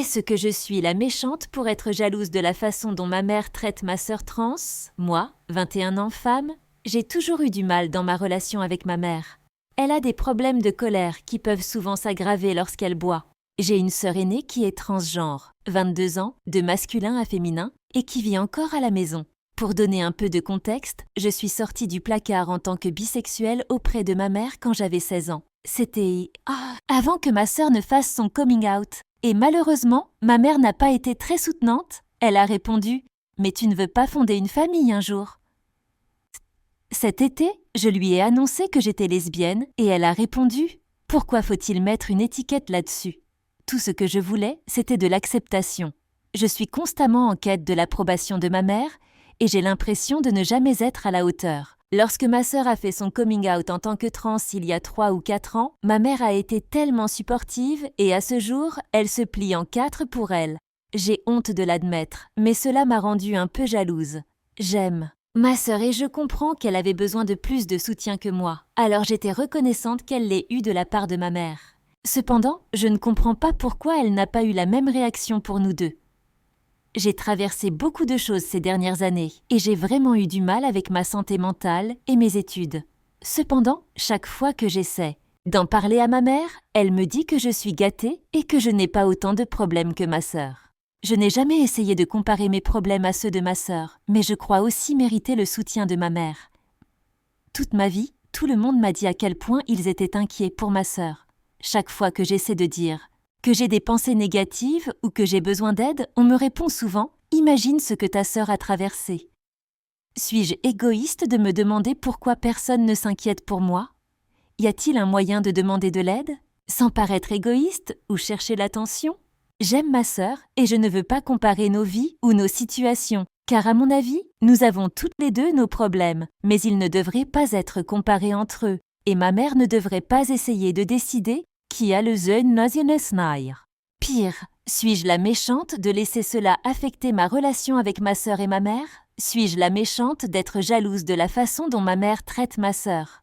Est-ce que je suis la méchante pour être jalouse de la façon dont ma mère traite ma sœur trans? Moi, 21 ans femme, j'ai toujours eu du mal dans ma relation avec ma mère. Elle a des problèmes de colère qui peuvent souvent s'aggraver lorsqu'elle boit. J'ai une sœur aînée qui est transgenre, 22 ans, de masculin à féminin, et qui vit encore à la maison. Pour donner un peu de contexte, je suis sortie du placard en tant que bisexuelle auprès de ma mère quand j'avais 16 ans. C'était avant que ma sœur ne fasse son coming out. Et malheureusement, ma mère n'a pas été très soutenante. Elle a répondu « Mais tu ne veux pas fonder une famille un jour ?» Cet été, je lui ai annoncé que j'étais lesbienne et elle a répondu « Pourquoi faut-il mettre une étiquette là-dessus ?» Tout ce que je voulais, c'était de l'acceptation. Je suis constamment en quête de l'approbation de ma mère et j'ai l'impression de ne jamais être à la hauteur. Lorsque ma sœur a fait son coming out en tant que trans il y a 3 ou 4 ans, ma mère a été tellement supportive et à ce jour, elle se plie en 4 pour elle. J'ai honte de l'admettre, mais cela m'a rendue un peu jalouse. J'aime ma sœur et je comprends qu'elle avait besoin de plus de soutien que moi, alors j'étais reconnaissante qu'elle l'ait eu de la part de ma mère. Cependant, je ne comprends pas pourquoi elle n'a pas eu la même réaction pour nous deux. J'ai traversé beaucoup de choses ces dernières années et j'ai vraiment eu du mal avec ma santé mentale et mes études. Cependant, chaque fois que j'essaie d'en parler à ma mère, elle me dit que je suis gâtée et que je n'ai pas autant de problèmes que ma sœur. Je n'ai jamais essayé de comparer mes problèmes à ceux de ma sœur, mais je crois aussi mériter le soutien de ma mère. Toute ma vie, tout le monde m'a dit à quel point ils étaient inquiets pour ma sœur. Chaque fois que j'essaie de dire que j'ai des pensées négatives ou que j'ai besoin d'aide, on me répond souvent « Imagine ce que ta sœur a traversé ». Suis-je égoïste de me demander pourquoi personne ne s'inquiète pour moi? Y a-t-il un moyen de demander de l'aide, sans paraître égoïste ou chercher l'attention? J'aime ma sœur et je ne veux pas comparer nos vies ou nos situations, car à mon avis, nous avons toutes les deux nos problèmes, mais ils ne devraient pas être comparés entre eux, et ma mère ne devrait pas essayer de décider qui a le zeun nazianesnair. Pire, suis-je la méchante de laisser cela affecter ma relation avec ma sœur et ma mère? Suis-je la méchante d'être jalouse de la façon dont ma mère traite ma sœur?